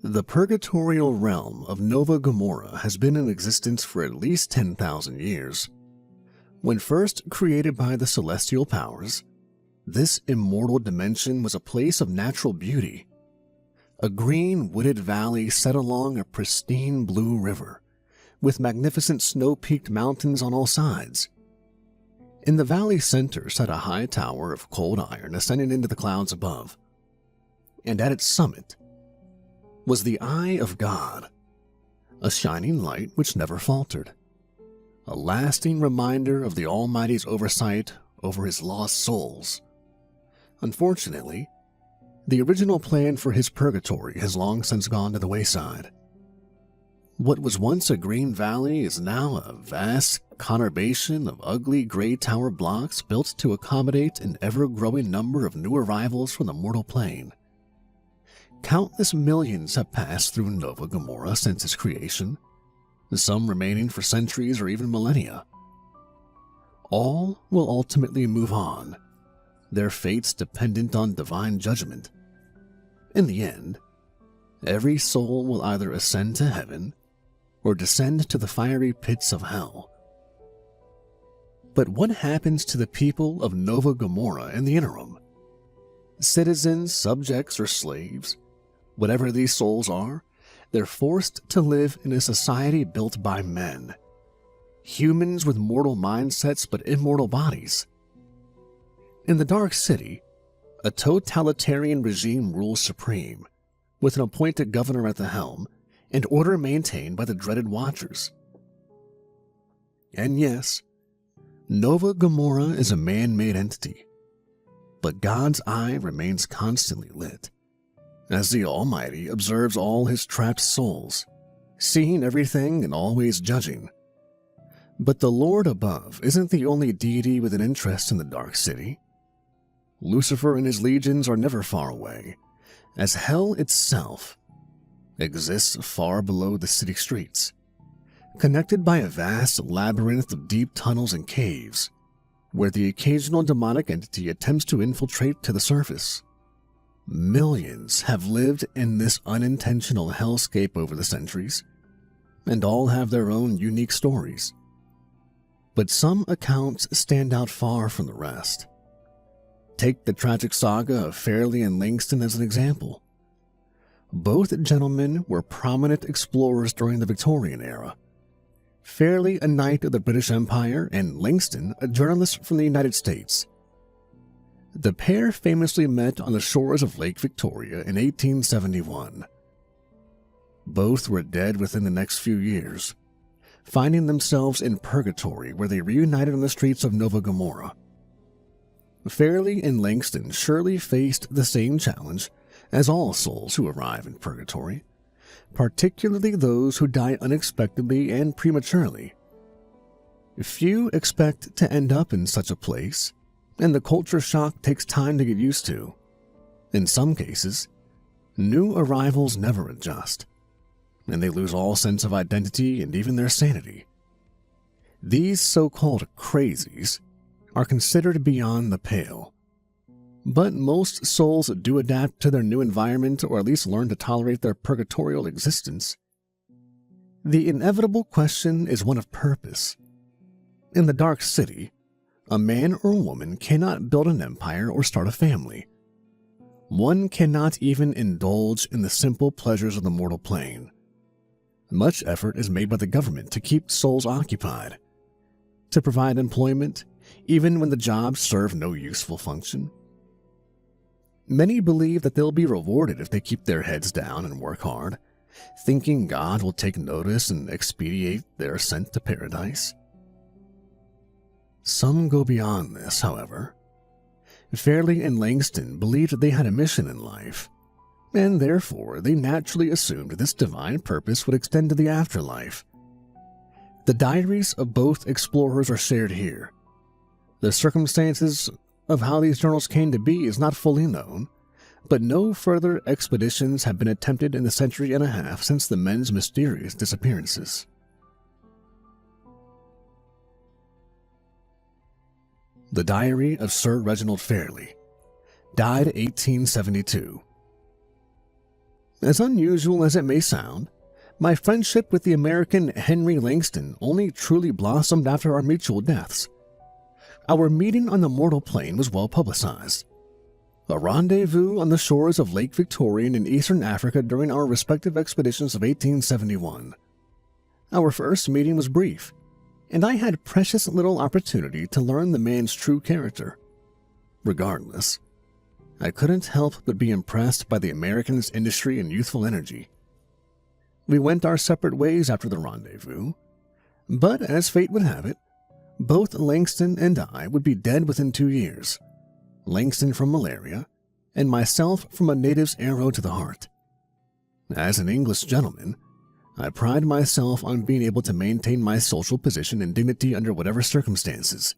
The purgatorial realm of Nova Gomorrah has been in existence for at least 10,000 years. When first created by the celestial powers, this immortal dimension was a place of natural beauty. A green wooded valley set along a pristine blue river, with magnificent snow-peaked mountains on all sides. In the valley center sat a high tower of cold iron ascending into the clouds above, and at its summit was the Eye of God, a shining light which never faltered, a lasting reminder of the Almighty's oversight over his lost souls. Unfortunately, the original plan for his purgatory has long since gone to the wayside. What was once a green valley is now a vast conurbation of ugly gray tower blocks built to accommodate an ever-growing number of new arrivals from the mortal plane. Countless millions have passed through Nova Gomorrah since its creation, some remaining for centuries or even millennia. All will ultimately move on, their fates dependent on divine judgment. In the end, every soul will either ascend to heaven or descend to the fiery pits of hell. But what happens to the people of Nova Gomorrah in the interim? Citizens, subjects, or slaves, whatever these souls are, they're forced to live in a society built by men. Humans with mortal mindsets but immortal bodies. In the Dark City, a totalitarian regime rules supreme, with an appointed governor at the helm and order maintained by the dreaded Watchers. And yes, Nova Gomorrah is a man-made entity, but God's eye remains constantly lit, as the Almighty observes all his trapped souls, seeing everything and always judging. But the Lord above isn't the only deity with an interest in the Dark City. Lucifer and his legions are never far away, as hell itself exists far below the city streets, connected by a vast labyrinth of deep tunnels and caves, where the occasional demonic entity attempts to infiltrate to the surface. Millions have lived in this unintentional hellscape over the centuries, and all have their own unique stories. But some accounts stand out far from the rest. Take the tragic saga of Fairley and Langston as an example. Both gentlemen were prominent explorers during the Victorian era. Fairley, a knight of the British Empire, and Langston, a journalist from the United States. The pair famously met on the shores of Lake Victoria in 1871. Both were dead within the next few years, finding themselves in purgatory where they reunited on the streets of Nova Gomorrah. Fairley and Langston surely faced the same challenge as all souls who arrive in purgatory, particularly those who die unexpectedly and prematurely. Few expect to end up in such a place, and the culture shock takes time to get used to. In some cases, new arrivals never adjust, and they lose all sense of identity and even their sanity. These so-called crazies are considered beyond the pale. But most souls do adapt to their new environment or at least learn to tolerate their purgatorial existence. The inevitable question is one of purpose. In the Dark City, a man or woman cannot build an empire or start a family. One cannot even indulge in the simple pleasures of the mortal plane. Much effort is made by the government to keep souls occupied, to provide employment, even when the jobs serve no useful function. Many believe that they'll be rewarded if they keep their heads down and work hard, thinking God will take notice and expedite their ascent to paradise. Some go beyond this, however. Fairley and Langston believed that they had a mission in life, and therefore they naturally assumed this divine purpose would extend to the afterlife. The diaries of both explorers are shared here. The circumstances of how these journals came to be is not fully known, but no further expeditions have been attempted in the century and a half since the men's mysterious disappearances. The Diary of Sir Reginald Fairley, died 1872. As unusual as it may sound, my friendship with the American Henry Langston only truly blossomed after our mutual deaths. Our meeting on the mortal plane was well publicized. A rendezvous on the shores of Lake Victoria in eastern Africa during our respective expeditions of 1871. Our first meeting was brief, and I had precious little opportunity to learn the man's true character. Regardless, I couldn't help but be impressed by the American's industry and youthful energy. We went our separate ways after the rendezvous, but as fate would have it, both Langston and I would be dead within 2 years. Langston from malaria, and myself from a native's arrow to the heart. As an English gentleman, I pride myself on being able to maintain my social position and dignity under whatever circumstances.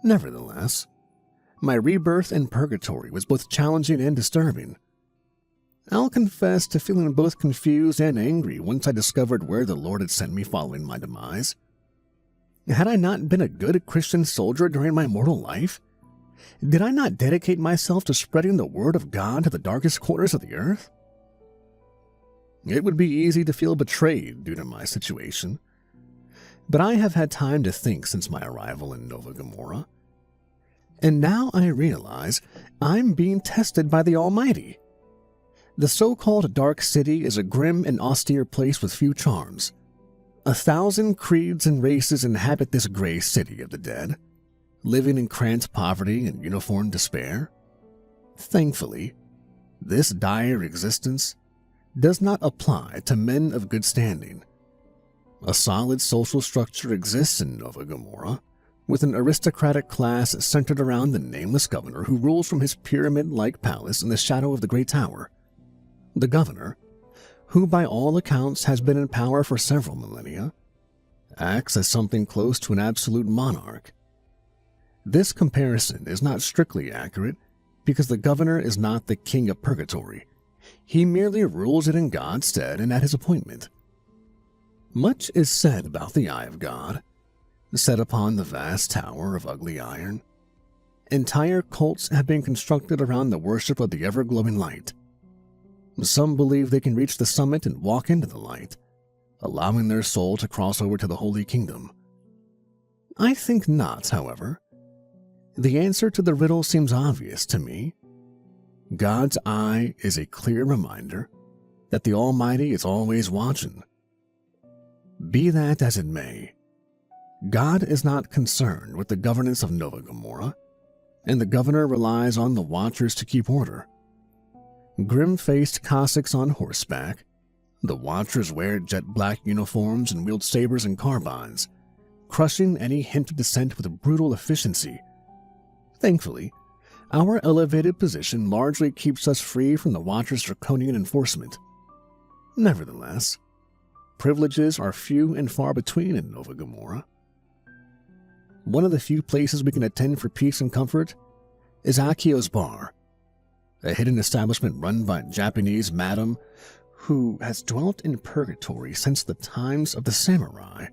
Nevertheless, my rebirth in purgatory was both challenging and disturbing. I'll confess to feeling both confused and angry once I discovered where the Lord had sent me following my demise. Had I not been a good Christian soldier during my mortal life? Did I not dedicate myself to spreading the word of God to the darkest corners of the earth? It would be easy to feel betrayed due to my situation, but I have had time to think since my arrival in Nova Gomorrah. And now I realize I'm being tested by the Almighty. The so-called Dark City is a grim and austere place with few charms. 1,000 creeds and races inhabit this gray city of the dead, living in cramped poverty and uniform despair. Thankfully, this dire existence does not apply to men of good standing. A solid social structure exists in Nova Gomorrah, with an aristocratic class centered around the nameless governor who rules from his pyramid-like palace in the shadow of the Great Tower. The governor, who by all accounts has been in power for several millennia, acts as something close to an absolute monarch. This comparison is not strictly accurate because the governor is not the king of purgatory. He merely rules it in God's stead and at his appointment. Much is said about the eye of God, set upon the vast tower of ugly iron. Entire cults have been constructed around the worship of the ever-glowing light. Some believe they can reach the summit and walk into the light, allowing their soul to cross over to the Holy Kingdom. I think not, however. The answer to the riddle seems obvious to me. God's eye is a clear reminder that the Almighty is always watching. Be that as it may, God is not concerned with the governance of Nova Gomorrah, and the governor relies on the watchers to keep order. Grim-faced Cossacks on horseback, the watchers wear jet-black uniforms and wield sabers and carbines, crushing any hint of dissent with brutal efficiency. Thankfully, our elevated position largely keeps us free from the watchers' draconian enforcement. Nevertheless, privileges are few and far between in Nova Gomorrah. One of the few places we can attend for peace and comfort is Akio's Bar, a hidden establishment run by a Japanese madam who has dwelt in purgatory since the times of the samurai.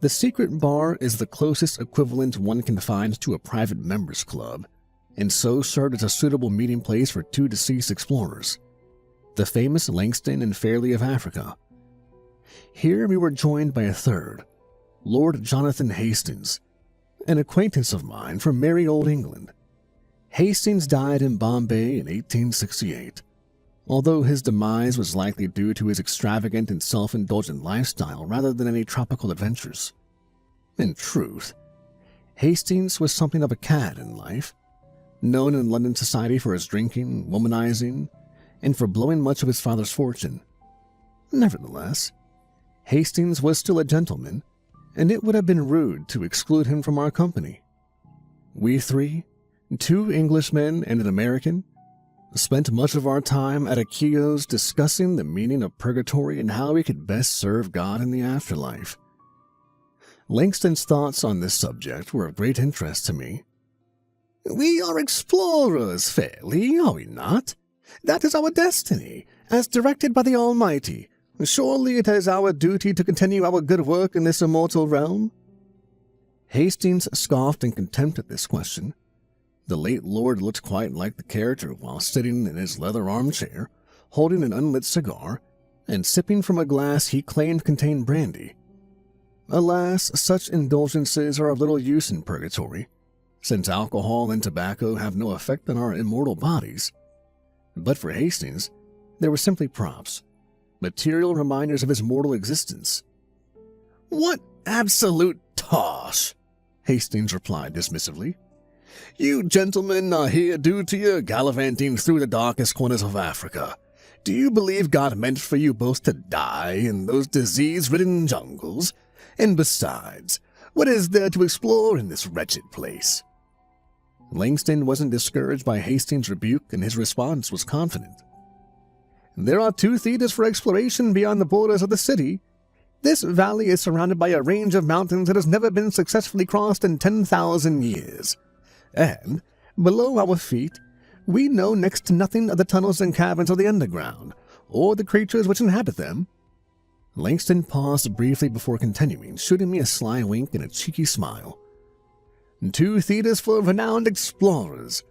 The secret bar is the closest equivalent one can find to a private members club, and so served as a suitable meeting place for two deceased explorers, the famous Langston and Fairley of Africa. Here we were joined by a third, Lord Jonathan Hastings, an acquaintance of mine from merry old England. Hastings died in Bombay in 1868, although his demise was likely due to his extravagant and self-indulgent lifestyle rather than any tropical adventures. In truth, Hastings was something of a cad in life, known in London society for his drinking, womanizing, and for blowing much of his father's fortune. Nevertheless, Hastings was still a gentleman, and it would have been rude to exclude him from our company. We three, 2 Englishmen and an American, spent much of our time at Akio's discussing the meaning of purgatory and how we could best serve God in the afterlife. Langston's thoughts on this subject were of great interest to me. "We are explorers, Fairly, are we not? That is our destiny, as directed by the Almighty. Surely it is our duty to continue our good work in this immortal realm." Hastings scoffed in contempt at this question. The late lord looked quite like the character while sitting in his leather armchair, holding an unlit cigar and sipping from a glass he claimed contained brandy. Alas, such indulgences are of little use in Purgatory, since alcohol and tobacco have no effect on our immortal bodies. But for Hastings, they were simply props, material reminders of his mortal existence. "What absolute tosh!" Hastings replied dismissively. "You gentlemen are here due to your gallivanting through the darkest corners of Africa. Do you believe God meant for you both to die in those disease-ridden jungles? And besides, what is there to explore in this wretched place?" Langston wasn't discouraged by Hastings' rebuke, and his response was confident. "There are 2 theaters for exploration beyond the borders of the city. This valley is surrounded by a range of mountains that has never been successfully crossed in 10,000 years. And, below our feet, we know next to nothing of the tunnels and caverns of the underground, or the creatures which inhabit them." Langston paused briefly before continuing, shooting me a sly wink and a cheeky smile. "2 theaters for renowned explorers.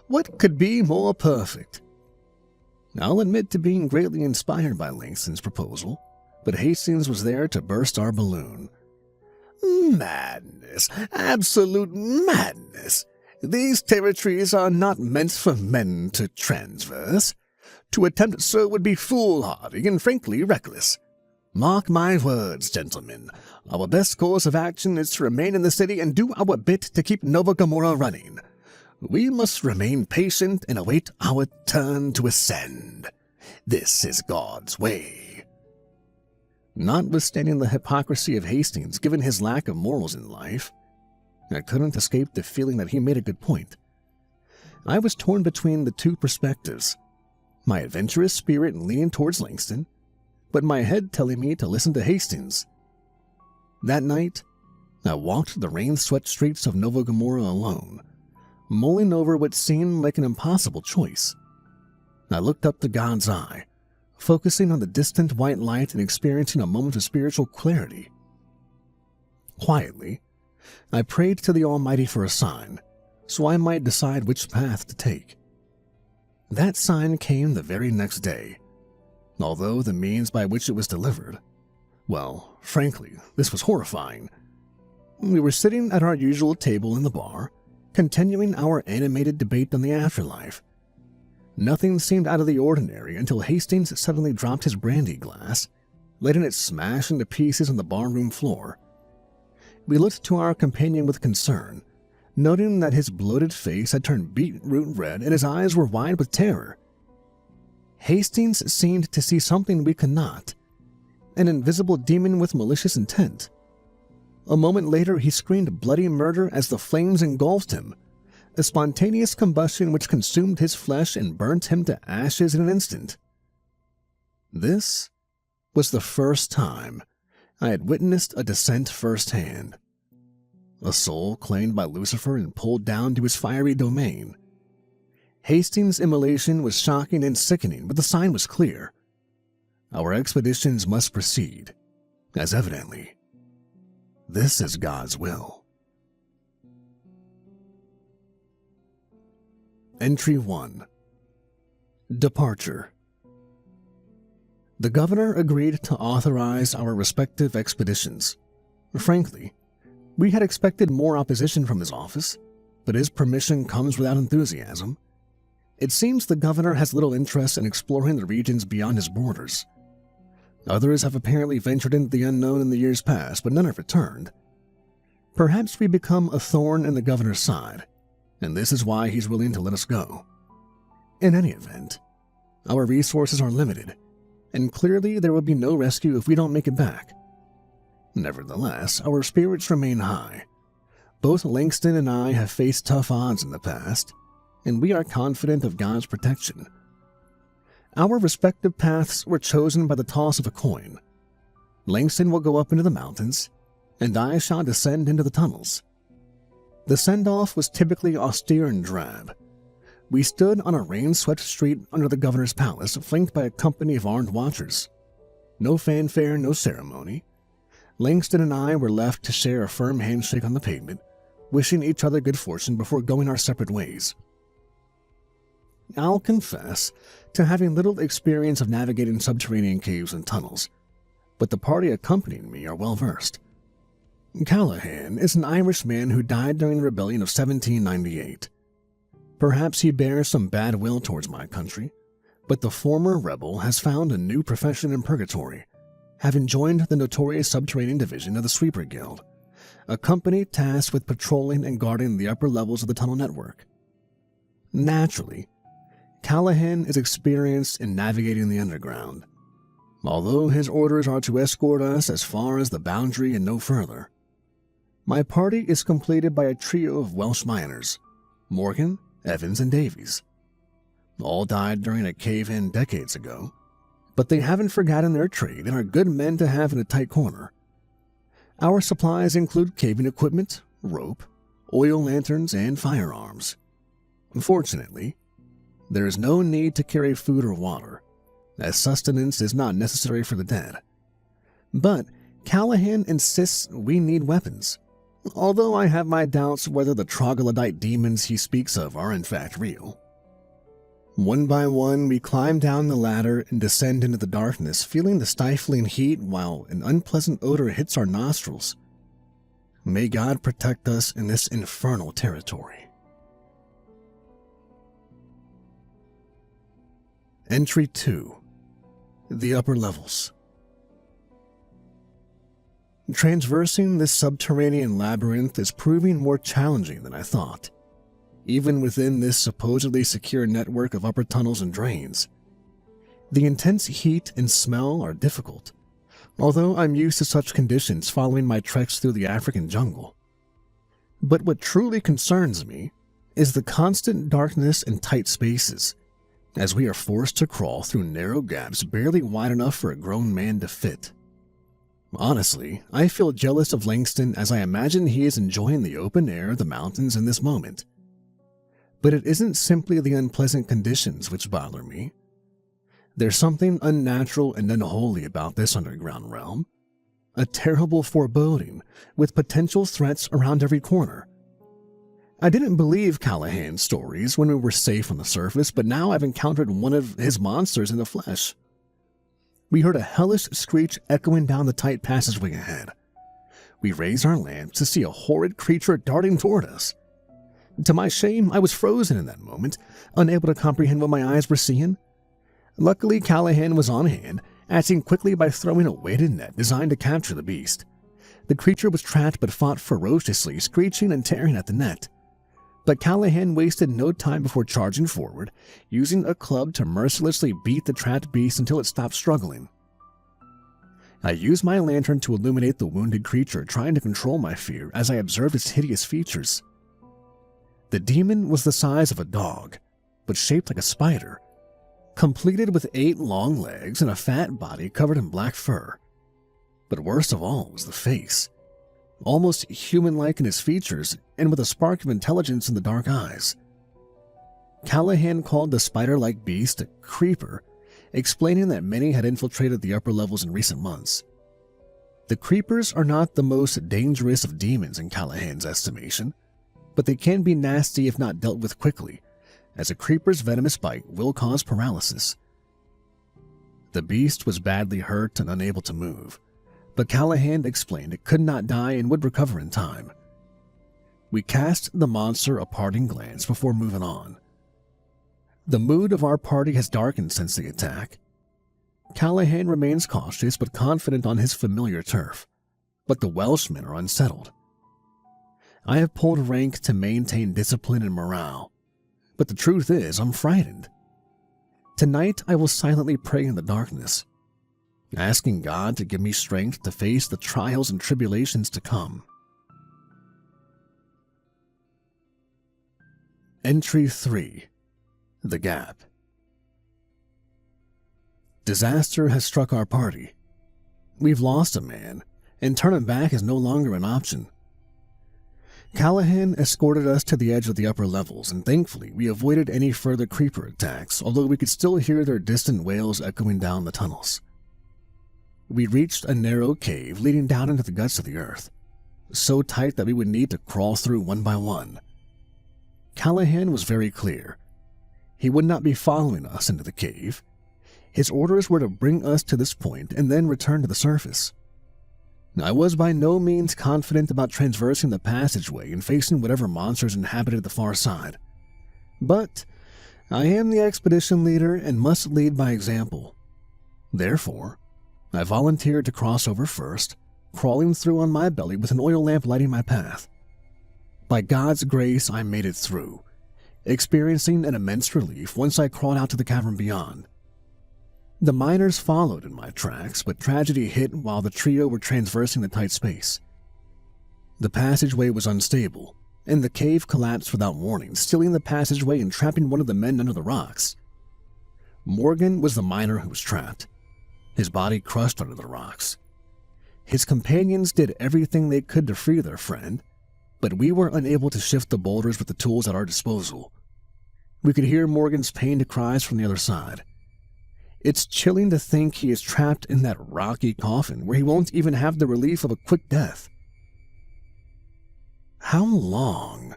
What could be more perfect?" I'll admit to being greatly inspired by Langston's proposal, but Hastings was there to burst our balloon. "Madness, absolute madness. These territories are not meant for men to transverse. To attempt so would be foolhardy and frankly reckless. Mark my words, gentlemen. Our best course of action is to remain in the city and do our bit to keep Nova Gomorrah running. We must remain patient and await our turn to ascend. This is God's way." Notwithstanding the hypocrisy of Hastings given his lack of morals in life, I couldn't escape the feeling that he made a good point. I was torn between the 2 perspectives, my adventurous spirit leaning towards Langston, but my head telling me to listen to Hastings. That night, I walked the rain-swept streets of Nova Gomorrah alone, mulling over what seemed like an impossible choice. I looked up to God's eye, focusing on the distant white light and experiencing a moment of spiritual clarity. Quietly, I prayed to the Almighty for a sign, so I might decide which path to take. That sign came the very next day, although the means by which it was delivered, well, frankly, this was horrifying. We were sitting at our usual table in the bar, continuing our animated debate on the afterlife. Nothing seemed out of the ordinary until Hastings suddenly dropped his brandy glass, letting it smash into pieces on the barroom floor. We looked to our companion with concern, noting that his bloated face had turned beetroot red and his eyes were wide with terror. Hastings seemed to see something we could not, an invisible demon with malicious intent. A moment later, he screamed bloody murder as the flames engulfed him, a spontaneous combustion which consumed his flesh and burnt him to ashes in an instant. This was the first time I had witnessed a descent firsthand. A soul claimed by Lucifer and pulled down to his fiery domain. Hastings' immolation was shocking and sickening, but the sign was clear. Our expeditions must proceed, as evidently, this is God's will. Entry 1. Departure. The governor agreed to authorize our respective expeditions. Frankly, we had expected more opposition from his office, but his permission comes without enthusiasm. It seems the governor has little interest in exploring the regions beyond his borders. Others have apparently ventured into the unknown in the years past, but none have returned. Perhaps we become a thorn in the governor's side, and this is why he's willing to let us go. In any event, our resources are limited, and clearly there will be no rescue if we don't make it back. Nevertheless, our spirits remain high. Both Langston and I have faced tough odds in the past, and we are confident of God's protection. Our respective paths were chosen by the toss of a coin. Langston will go up into the mountains, and I shall descend into the tunnels. The send-off was typically austere and drab. We stood on a rain-swept street under the governor's palace, flanked by a company of armed watchers. No fanfare, no ceremony. Langston and I were left to share a firm handshake on the pavement, wishing each other good fortune before going our separate ways. I'll confess to having little experience of navigating subterranean caves and tunnels, but the party accompanying me are well versed. Callahan is an Irishman who died during the rebellion of 1798. Perhaps he bears some bad will towards my country, but the former rebel has found a new profession in Purgatory, having joined the notorious subterranean division of the Sweeper Guild, a company tasked with patrolling and guarding the upper levels of the tunnel network. Naturally, Callahan is experienced in navigating the underground, although his orders are to escort us as far as the boundary and no further. My party is completed by a trio of Welsh miners, Morgan, Evans, and Davies. All died during a cave-in decades ago, but they haven't forgotten their trade and are good men to have in a tight corner. Our supplies include caving equipment, rope, oil lanterns, and firearms. Fortunately, there is no need to carry food or water, as sustenance is not necessary for the dead. But Callahan insists we need weapons, although I have my doubts whether the troglodyte demons he speaks of are in fact real. One by one, we climb down the ladder and descend into the darkness, feeling the stifling heat while an unpleasant odor hits our nostrils. May God protect us in this infernal territory. Entry 2. The Upper Levels. Traversing this subterranean labyrinth is proving more challenging than I thought, even within this supposedly secure network of upper tunnels and drains. The intense heat and smell are difficult, although I'm used to such conditions following my treks through the African jungle. But what truly concerns me is the constant darkness and tight spaces, as we are forced to crawl through narrow gaps barely wide enough for a grown man to fit. Honestly, I feel jealous of Langston as I imagine he is enjoying the open air of the mountains in this moment. But it isn't simply the unpleasant conditions which bother me. There's something unnatural and unholy about this underground realm, a terrible foreboding with potential threats around every corner. I didn't believe Callahan's stories when we were safe on the surface, but now I've encountered one of his monsters in the flesh. We heard a hellish screech echoing down the tight passageway ahead. We raised our lamps to see a horrid creature darting toward us. To my shame, I was frozen in that moment, unable to comprehend what my eyes were seeing. Luckily, Callahan was on hand, acting quickly by throwing a weighted net designed to capture the beast. The creature was trapped but fought ferociously, screeching and tearing at the net. But Callahan wasted no time before charging forward, using a club to mercilessly beat the trapped beast until it stopped struggling. I used my lantern to illuminate the wounded creature, trying to control my fear as I observed its hideous features. The demon was the size of a dog, but shaped like a spider, completed with 8 long legs and a fat body covered in black fur. But worst of all was the face, almost human-like in his features and with a spark of intelligence in the dark eyes. Callahan called the spider-like beast a creeper, explaining that many had infiltrated the upper levels in recent months. The creepers are not the most dangerous of demons in Callahan's estimation, but they can be nasty if not dealt with quickly, as a creeper's venomous bite will cause paralysis. The beast was badly hurt and unable to move, but Callahan explained it could not die and would recover in time. We cast the monster a parting glance before moving on. The mood of our party has darkened since the attack. Callahan remains cautious but confident on his familiar turf, but the Welshmen are unsettled. I have pulled rank to maintain discipline and morale, but the truth is I'm frightened. Tonight I will silently pray in the darkness, asking God to give me strength to face the trials and tribulations to come. Entry 3. The Gap. Disaster has struck our party. We've lost a man, and turning back is no longer an option. Callahan escorted us to the edge of the upper levels, and thankfully we avoided any further creeper attacks, although we could still hear their distant wails echoing down the tunnels. We reached a narrow cave leading down into the guts of the earth, so tight that we would need to crawl through one by one. Callahan was very clear. He would not be following us into the cave. His orders were to bring us to this point and then return to the surface. I was by no means confident about traversing the passageway and facing whatever monsters inhabited the far side. But I am the expedition leader and must lead by example. Therefore, I volunteered to cross over first, crawling through on my belly with an oil lamp lighting my path. By God's grace, I made it through, experiencing an immense relief once I crawled out to the cavern beyond. The miners followed in my tracks, but tragedy hit while the trio were traversing the tight space. The passageway was unstable, and the cave collapsed without warning, stealing the passageway and trapping one of the men under the rocks. Morgan was the miner who was trapped, his body crushed under the rocks. His companions did everything they could to free their friend, but we were unable to shift the boulders with the tools at our disposal. We could hear Morgan's pained cries from the other side. It's chilling to think he is trapped in that rocky coffin where he won't even have the relief of a quick death. How long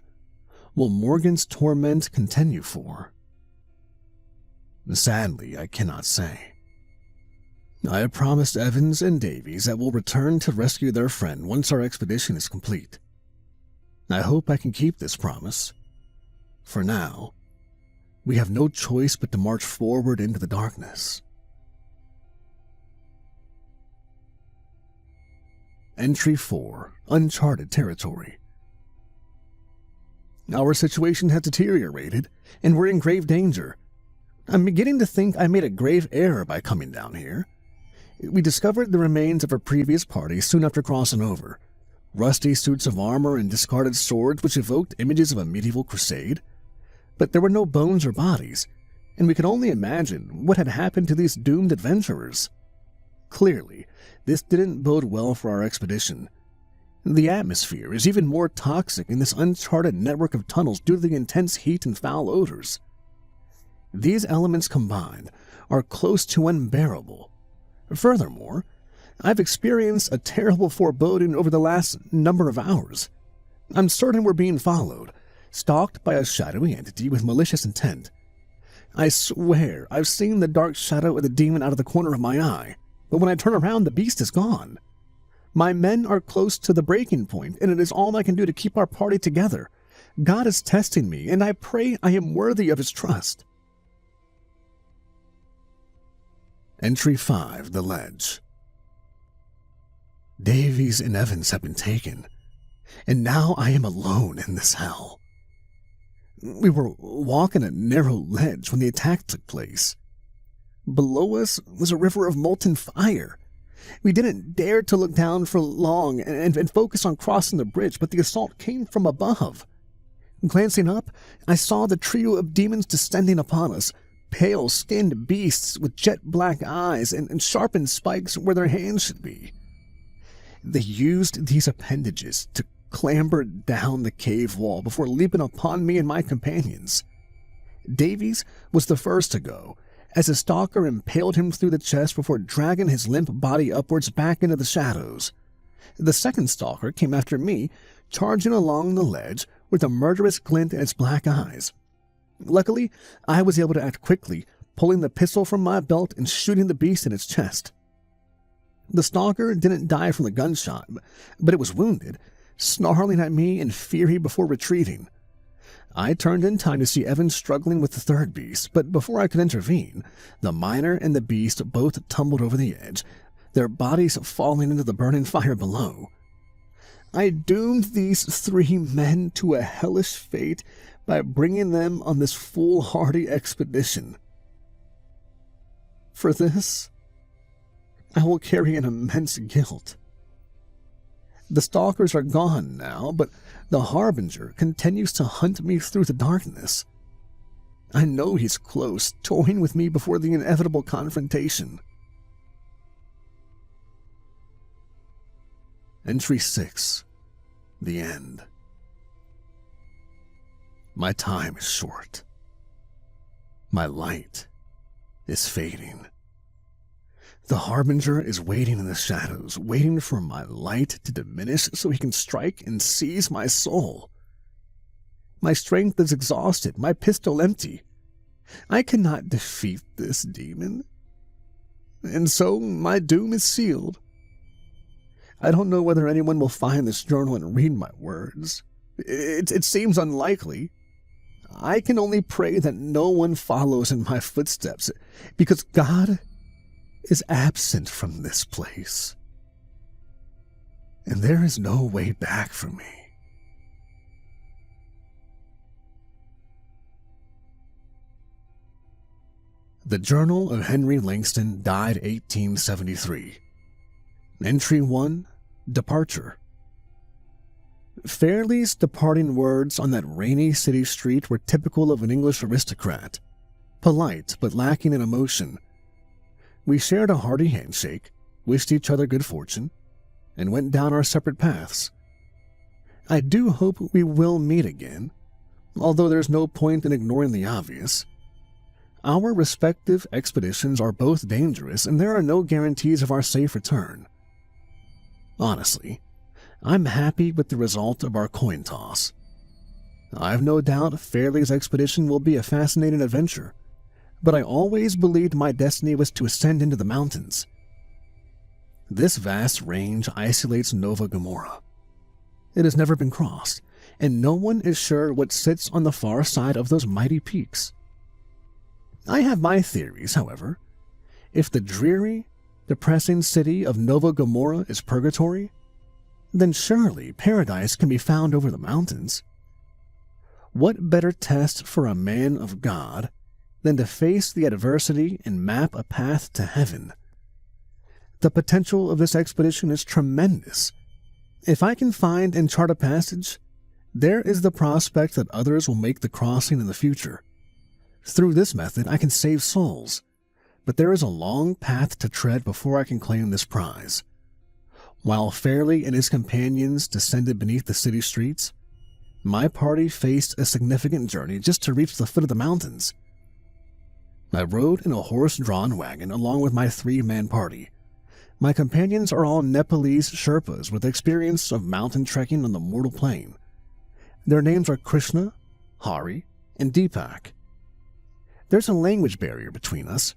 will Morgan's torment continue for? Sadly, I cannot say. I have promised Evans and Davies that we'll return to rescue their friend once our expedition is complete. I hope I can keep this promise. For now, we have no choice but to march forward into the darkness. Entry 4. Uncharted Territory. Our situation has deteriorated, and we're in grave danger. I'm beginning to think I made a grave error by coming down here. We discovered the remains of a previous party soon after crossing over. Rusty suits of armor and discarded swords which evoked images of a medieval crusade. But there were no bones or bodies, and we could only imagine what had happened to these doomed adventurers. Clearly, this didn't bode well for our expedition. The atmosphere is even more toxic in this uncharted network of tunnels due to the intense heat and foul odors. These elements combined are close to unbearable. Furthermore, I've experienced a terrible foreboding over the last number of hours. I'm certain we're being followed, stalked by a shadowy entity with malicious intent. I swear I've seen the dark shadow of the demon out of the corner of my eye, but when I turn around, the beast is gone. My men are close to the breaking point, and it is all I can do to keep our party together. God is testing me, and I pray I am worthy of his trust. Entry 5. The Ledge. Davies and Evans have been taken, and now I am alone in this hell. We were walking a narrow ledge when the attack took place. Below us was a river of molten fire. We didn't dare to look down for long and focus on crossing the bridge, but the assault came from above. Glancing up, I saw the trio of demons descending upon us, pale-skinned beasts with jet-black eyes and sharpened spikes where their hands should be. They used these appendages to clamber down the cave wall before leaping upon me and my companions. Davies was the first to go, as a stalker impaled him through the chest before dragging his limp body upwards back into the shadows. The second stalker came after me, charging along the ledge with a murderous glint in its black eyes. Luckily, I was able to act quickly, pulling the pistol from my belt and shooting the beast in its chest. The stalker didn't die from the gunshot, but it was wounded, snarling at me in fury before retreating. I turned in time to see Evans struggling with the third beast, but before I could intervene, the miner and the beast both tumbled over the edge, their bodies falling into the burning fire below. I doomed these three men to a hellish fate by bringing them on this foolhardy expedition. For this, I will carry an immense guilt. The stalkers are gone now, but the Harbinger continues to hunt me through the darkness. I know he's close, toying with me before the inevitable confrontation. Entry 6. The End. My time is short. My light is fading. The Harbinger is waiting in the shadows, waiting for my light to diminish so he can strike and seize my soul. My strength is exhausted, my pistol empty. I cannot defeat this demon, and so my doom is sealed. I don't know whether anyone will find this journal and read my words. It seems unlikely. I can only pray that no one follows in my footsteps, because God is absent from this place, and there is no way back for me. The Journal of Henry Langston, died 1873. Entry 1, Departure. Fairley's departing words on that rainy city street were typical of an English aristocrat, polite but lacking in emotion. We shared a hearty handshake, wished each other good fortune, and went down our separate paths. I do hope we will meet again, although there's no point in ignoring the obvious. Our respective expeditions are both dangerous, and there are no guarantees of our safe return. Honestly, I'm happy with the result of our coin toss. I've no doubt Fairley's expedition will be a fascinating adventure, but I always believed my destiny was to ascend into the mountains. This vast range isolates Nova Gomorrah. It has never been crossed, and no one is sure what sits on the far side of those mighty peaks. I have my theories, however. If the dreary, depressing city of Nova Gomorrah is purgatory, then surely paradise can be found over the mountains. What better test for a man of God than to face the adversity and map a path to heaven? The potential of this expedition is tremendous. If I can find and chart a passage, there is the prospect that others will make the crossing in the future. Through this method, I can save souls, but there is a long path to tread before I can claim this prize. While Fairley and his companions descended beneath the city streets, my party faced a significant journey just to reach the foot of the mountains. I rode in a horse-drawn wagon along with my 3-man party. My companions are all Nepalese Sherpas with experience of mountain trekking on the mortal plane. Their names are Krishna, Hari, and Deepak. There's a language barrier between us,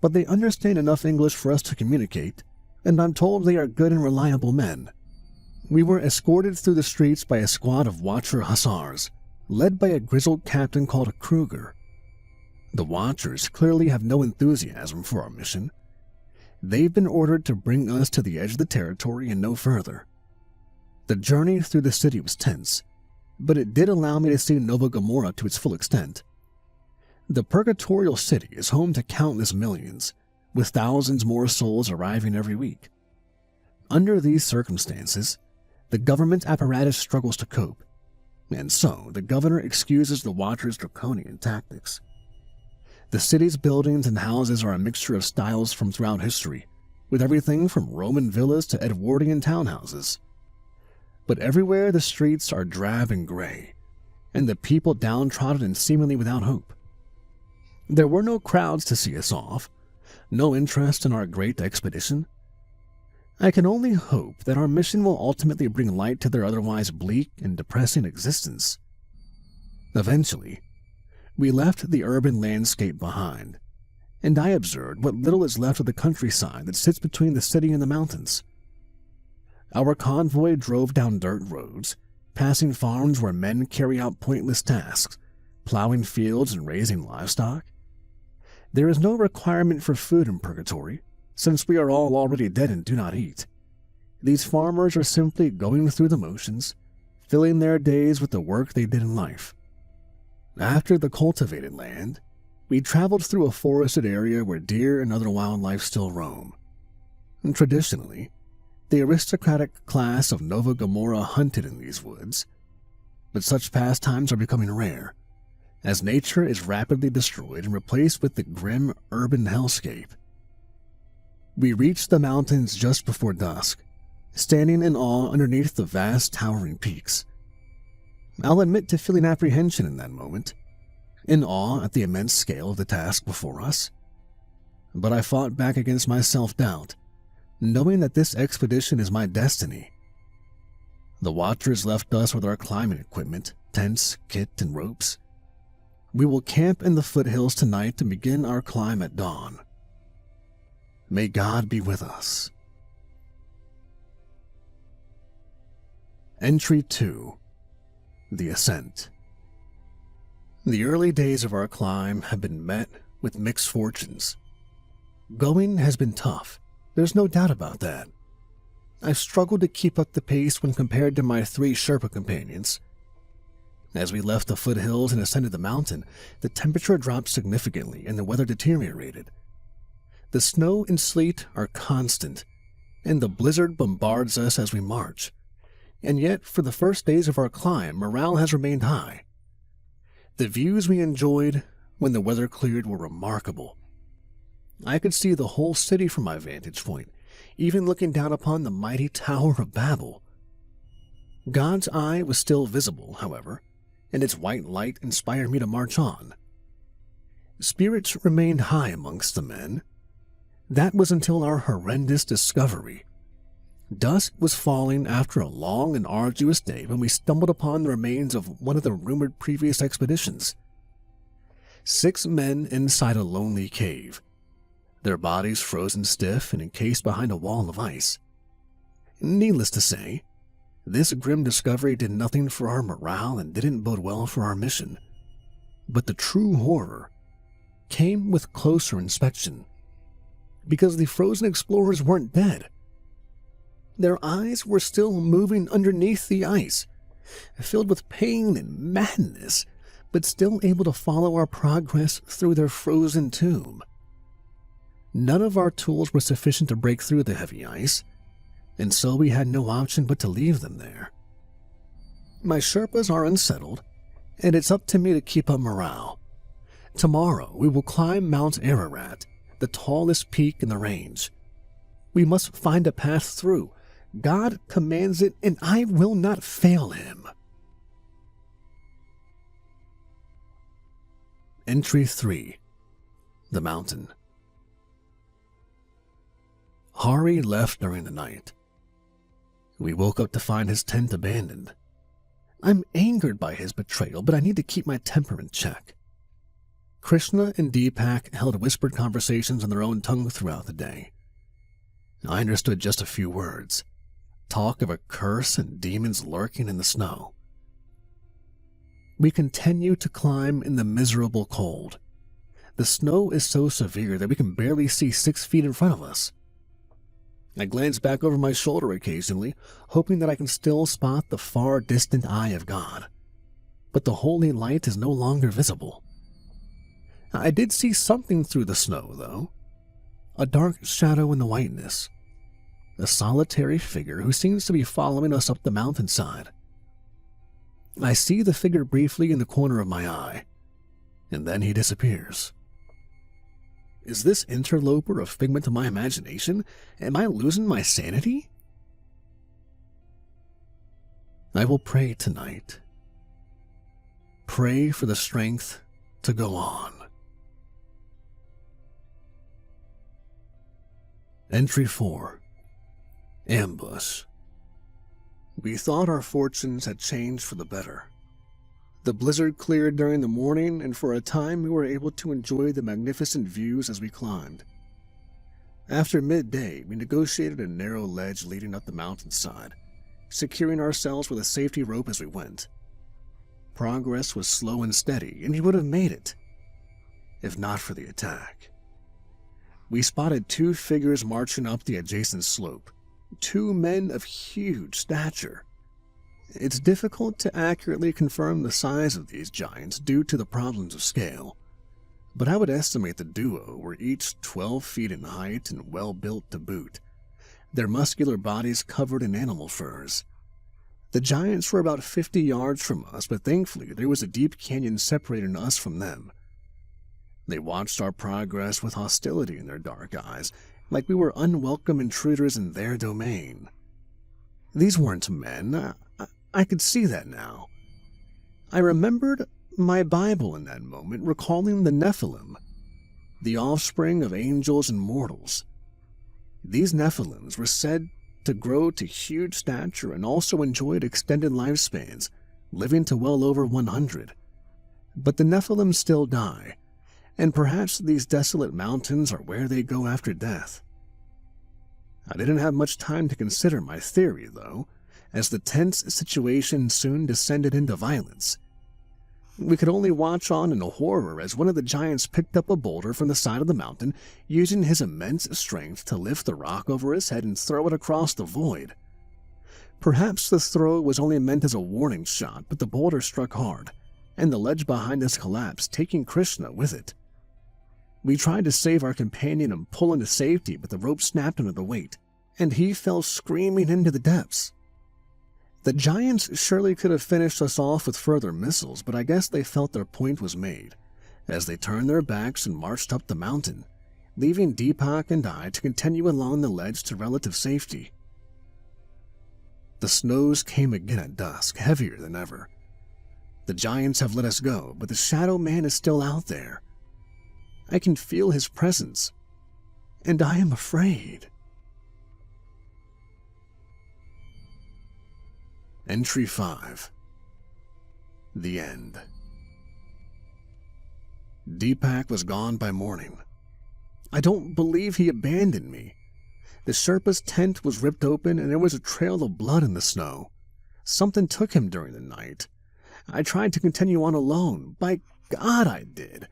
but they understand enough English for us to communicate, and I'm told they are good and reliable men. We were escorted through the streets by a squad of Watcher hussars, led by a grizzled captain called Kruger. The Watchers clearly have no enthusiasm for our mission. They've been ordered to bring us to the edge of the territory and no further. The journey through the city was tense, but it did allow me to see Nova Gomorrah to its full extent. The purgatorial city is home to countless millions, with thousands more souls arriving every week. Under these circumstances, the government apparatus struggles to cope, and so the governor excuses the Watchers' draconian tactics. The city's buildings and houses are a mixture of styles from throughout history, with everything from Roman villas to Edwardian townhouses. But everywhere the streets are drab and gray, and the people downtrodden and seemingly without hope. There were no crowds to see us off, no interest in our great expedition. I can only hope that our mission will ultimately bring light to their otherwise bleak and depressing existence. Eventually, we left the urban landscape behind, and I observed what little is left of the countryside that sits between the city and the mountains. Our convoy drove down dirt roads, passing farms where men carry out pointless tasks, plowing fields and raising livestock. There is no requirement for food in Purgatory, since we are all already dead and do not eat. These farmers are simply going through the motions, filling their days with the work they did in life. After the cultivated land, we traveled through a forested area where deer and other wildlife still roam. And traditionally, the aristocratic class of Nova Gomorrah hunted in these woods, but such pastimes are becoming rare, as nature is rapidly destroyed and replaced with the grim urban hellscape. We reached the mountains just before dusk, standing in awe underneath the vast towering peaks. I'll admit to feeling apprehension in that moment, in awe at the immense scale of the task before us. But I fought back against my self-doubt, knowing that this expedition is my destiny. The Watchers left us with our climbing equipment, tents, kit, and ropes. We will camp in the foothills tonight to begin our climb at dawn. May God be with us. Entry 2. The Ascent. The early days of our climb have been met with mixed fortunes. Going has been tough, there's no doubt about that. I've struggled to keep up the pace when compared to my 3 Sherpa companions. As we left the foothills and ascended the mountain, the temperature dropped significantly and the weather deteriorated. The snow and sleet are constant, and the blizzard bombards us as we march. And yet, for the first days of our climb, morale has remained high. The views we enjoyed when the weather cleared were remarkable. I could see the whole city from my vantage point, even looking down upon the mighty Tower of Babel. God's eye was still visible, however, and its white light inspired me to march on. Spirits remained high amongst the men. That was until our horrendous discovery. Dusk was falling after a long and arduous day when we stumbled upon the remains of one of the rumored previous expeditions. 6 men inside a lonely cave, their bodies frozen stiff and encased behind a wall of ice. Needless to say, this grim discovery did nothing for our morale and didn't bode well for our mission. But the true horror came with closer inspection, because the frozen explorers weren't dead. Their eyes were still moving underneath the ice, filled with pain and madness, but still able to follow our progress through their frozen tomb. None of our tools were sufficient to break through the heavy ice, and so we had no option but to leave them there. My Sherpas are unsettled, and it's up to me to keep up morale. Tomorrow we will climb Mount Ararat, the tallest peak in the range. We must find a path through. God commands it, and I will not fail him. Entry 3. The Mountain. Hari left during the night. We woke up to find his tent abandoned. I'm angered by his betrayal, but I need to keep my temper in check. Krishna and Deepak held whispered conversations in their own tongue throughout the day. I understood just a few words. Talk of a curse and demons lurking in the snow. We continue to climb in the miserable cold. The snow is so severe that we can barely see 6 feet in front of us. I glance back over my shoulder occasionally, hoping that I can still spot the far distant eye of God. But the holy light is no longer visible. I did see something through the snow, though. A dark shadow in the whiteness. A solitary figure who seems to be following us up the mountainside. I see the figure briefly in the corner of my eye, and then he disappears. Is this interloper a figment of my imagination? Am I losing my sanity? I will pray tonight. Pray for the strength to go on. Entry 4. Ambush. We thought our fortunes had changed for the better. The blizzard cleared during the morning, and for a time we were able to enjoy the magnificent views as we climbed. After midday, we negotiated a narrow ledge leading up the mountainside, securing ourselves with a safety rope as we went. Progress was slow and steady, and we would have made it, if not for the attack. We spotted 2 figures marching up the adjacent slope, 2 men of huge stature. It's difficult to accurately confirm the size of these giants due to the problems of scale, but I would estimate the duo were each 12 feet in height and well-built to boot, their muscular bodies covered in animal furs. The giants were about 50 yards from us, but thankfully there was a deep canyon separating us from them. They watched our progress with hostility in their dark eyes, like we were unwelcome intruders in their domain. These weren't men. I could see that now. I remembered my Bible in that moment, recalling the Nephilim, the offspring of angels and mortals. These Nephilims were said to grow to huge stature and also enjoyed extended lifespans, living to well over 100. But the Nephilim still die, and perhaps these desolate mountains are where they go after death. I didn't have much time to consider my theory, though, as the tense situation soon descended into violence. We could only watch on in horror as one of the giants picked up a boulder from the side of the mountain, using his immense strength to lift the rock over his head and throw it across the void. Perhaps the throw was only meant as a warning shot, but the boulder struck hard, and the ledge behind us collapsed, taking Krishna with it. We tried to save our companion and pull him to safety, but the rope snapped under the weight, and he fell screaming into the depths. The giants surely could have finished us off with further missiles, but I guess they felt their point was made, as they turned their backs and marched up the mountain, leaving Deepak and I to continue along the ledge to relative safety. The snows came again at dusk, heavier than ever. The giants have let us go, but the Shadow Man is still out there. I can feel his presence, and I am afraid. Entry 5. The End. Deepak was gone by morning. I don't believe he abandoned me. The Sherpa's tent was ripped open and there was a trail of blood in the snow. Something took him during the night. I tried to continue on alone. By God, I did.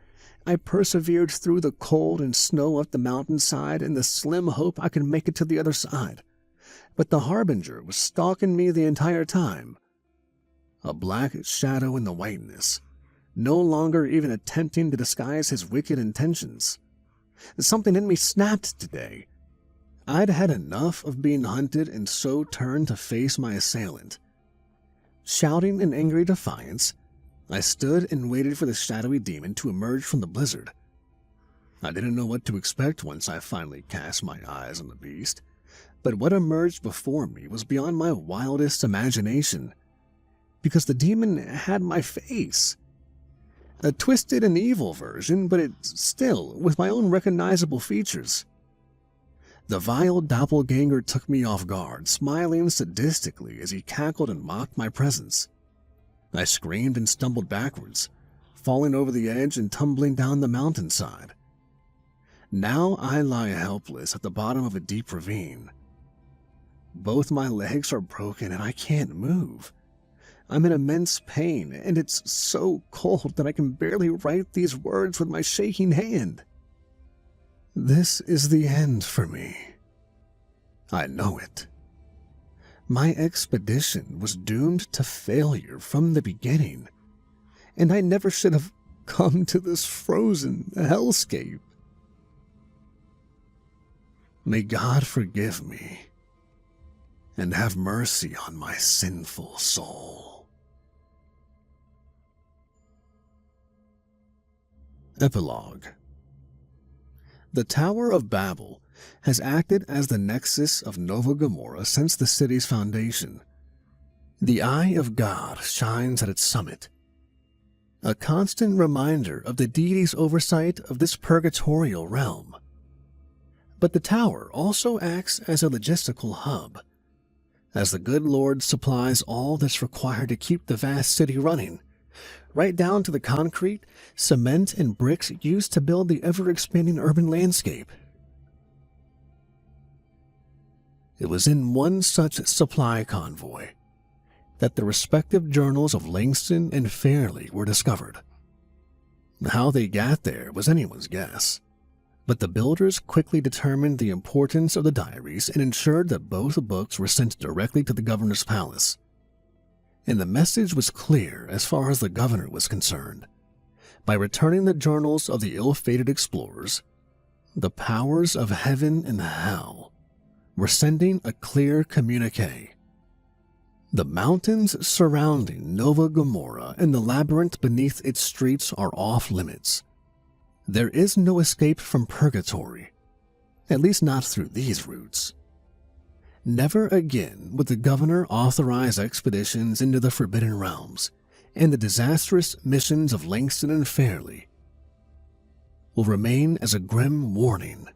I persevered through the cold and snow up the mountainside in the slim hope I could make it to the other side. But the Harbinger was stalking me the entire time. A black shadow in the whiteness, no longer even attempting to disguise his wicked intentions. Something in me snapped today. I'd had enough of being hunted and so turned to face my assailant. Shouting in angry defiance, I stood and waited for the shadowy demon to emerge from the blizzard. I didn't know what to expect once I finally cast my eyes on the beast. But what emerged before me was beyond my wildest imagination, because the demon had my face. A twisted and evil version, but it's still with my own recognizable features. The vile doppelganger took me off guard, smiling sadistically as he cackled and mocked my presence. I screamed and stumbled backwards, falling over the edge and tumbling down the mountainside. Now I lie helpless at the bottom of a deep ravine. Both my legs are broken and I can't move. I'm in immense pain, and it's so cold that I can barely write these words with my shaking hand. This is the end for me. I know it. My expedition was doomed to failure from the beginning, and I never should have come to this frozen hellscape. May God forgive me and have mercy on my sinful soul. Epilogue. The Tower of Babel has acted as the nexus of Nova Gomorrah since the city's foundation. The eye of God shines at its summit, a constant reminder of the deity's oversight of this purgatorial realm. But the tower also acts as a logistical hub, as the good Lord supplies all that's required to keep the vast city running, right down to the concrete, cement, and bricks used to build the ever-expanding urban landscape. It was in one such supply convoy that the respective journals of Langston and Fairley were discovered. How they got there was anyone's guess, but the builders quickly determined the importance of the diaries and ensured that both books were sent directly to the governor's palace. And the message was clear as far as the governor was concerned. By returning the journals of the ill-fated explorers, the powers of heaven and hell were sending a clear communique. The mountains surrounding Nova Gomorrah and the labyrinth beneath its streets are off limits. There is no escape from Purgatory, at least not through these routes. Never again would the governor authorize expeditions into the Forbidden Realms, and the disastrous missions of Langston and Fairley will remain as a grim warning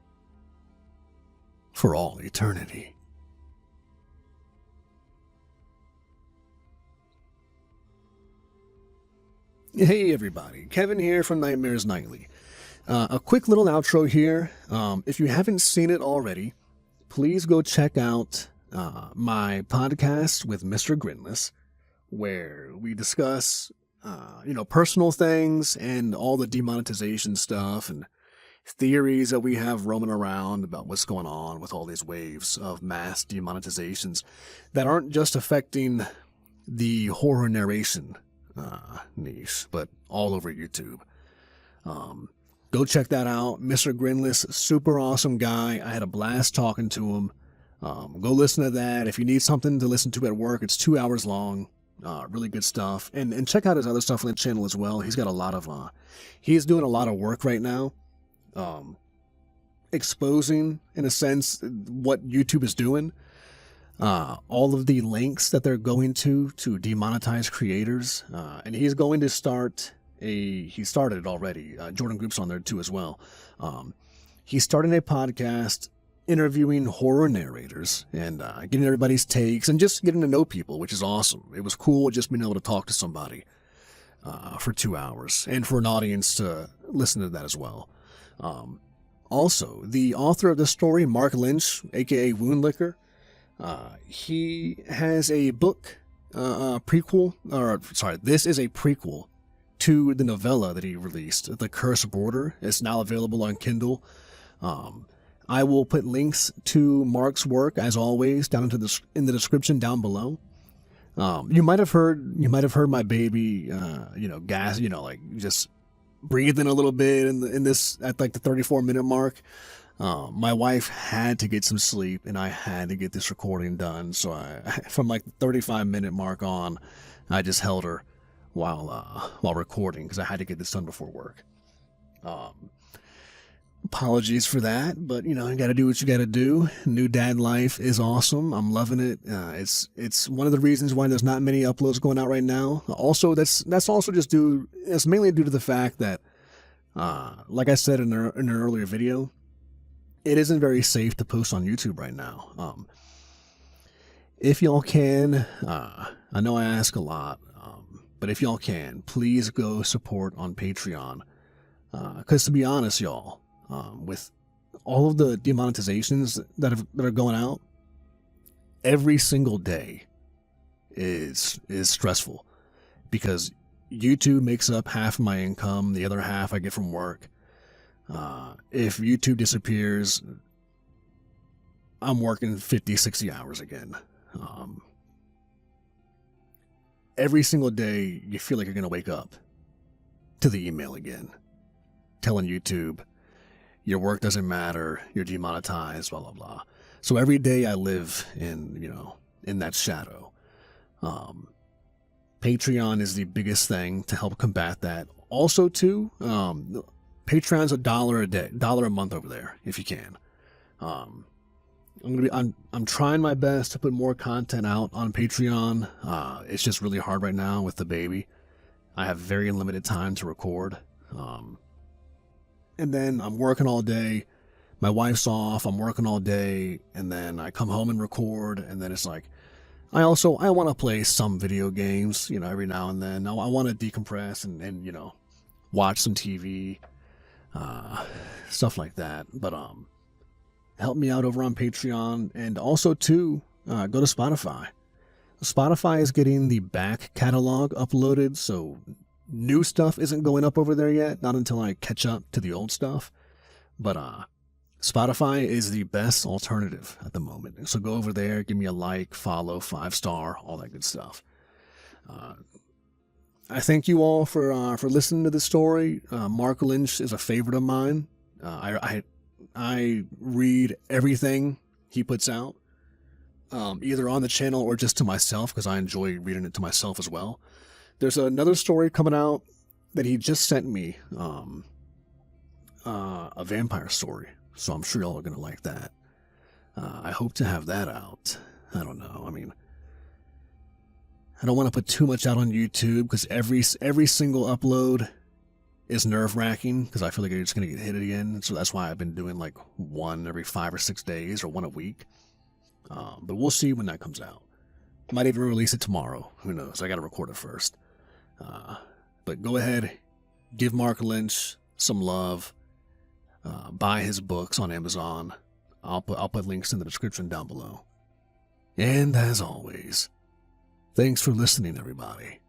for all eternity. Hey everybody, Kevin here from Nightmares Nightly. A quick little outro here. If you haven't seen it already, please go check out my podcast with Mr. Grinless, where we discuss, personal things and all the demonetization stuff and theories that we have roaming around about what's going on with all these waves of mass demonetizations that aren't just affecting the horror narration niche, but all over YouTube. Go check that out. Mr. Grinless, super awesome guy. I had a blast talking to him. Go listen to that. If you need something to listen to at work, it's 2 hours long. Really good stuff. And check out his other stuff on the channel as well. He's got a lot of, he's doing a lot of work right now. Exposing, in a sense, what YouTube is doing. All of the links that they're going to demonetize creators. And he's going to start he started it already. Jordan Group's on there too as well. He's starting a podcast interviewing horror narrators and getting everybody's takes and just getting to know people, which is awesome. It was cool just being able to talk to somebody for 2 hours and for an audience to listen to that as well. Also, the author of the story, Mark Lynch, aka Woundlicker, he has a book, this is a prequel to the novella that he released, The Cursed Border. It's now available on Kindle. I will put links to Mark's work, as always, down in the description down below. You might have heard my baby, gas, just breathing a little bit in this at like the 34-minute mark. My wife had to get some sleep, and I had to get this recording done. So from like the 35-minute mark on, I just held her while recording because I had to get this done before work. Apologies for that, but you got to do what you got to do. New dad life is awesome. I'm loving it. It's one of the reasons why there's not many uploads going out right now. Also, that's also just it's mainly due to the fact that, like I said in an earlier video, it isn't very safe to post on YouTube right now. If y'all can, I know I ask a lot, but if y'all can, please go support on Patreon. Because to be honest, y'all, with all of the demonetizations that are going out, every single day is stressful because YouTube makes up half of my income, the other half I get from work. If YouTube disappears, I'm working 50, 60 hours again. Every single day, you feel like you're going to wake up to the email again, telling YouTube, your work doesn't matter, you're demonetized, blah, blah, blah. So every day I live in that shadow. Patreon is the biggest thing to help combat that. Also, too, Patreon's $1 a month over there, if you can. I'm trying my best to put more content out on Patreon. It's just really hard right now with the baby. I have very limited time to record. And then I'm working all day. My wife's off. I'm working all day. And then I come home and record. And then it's like, I want to play some video games, every now and then. I want to decompress and watch some TV, stuff like that. But, help me out over on Patreon. And also, too, go to Spotify. Spotify is getting the back catalog uploaded, so new stuff isn't going up over there yet, not until I catch up to the old stuff. But Spotify is the best alternative at the moment. So go over there, give me a like, follow, 5-star, all that good stuff. I thank you all for listening to this story. Mark Lynch is a favorite of mine. I read everything he puts out, either on the channel or just to myself, because I enjoy reading it to myself as well. There's another story coming out that he just sent me, a vampire story, so I'm sure y'all are going to like that. I hope to have that out. I don't know. I mean, I don't want to put too much out on YouTube, because every single upload is nerve-wracking, because I feel like it's going to get hit again. So that's why I've been doing like one every 5 or 6 days, or one a week. But we'll see when that comes out. Might even release it tomorrow. Who knows? I got to record it first. But go ahead, give Mark Lynch some love. Buy his books on Amazon. I'll put links in the description down below. And as always, thanks for listening, everybody.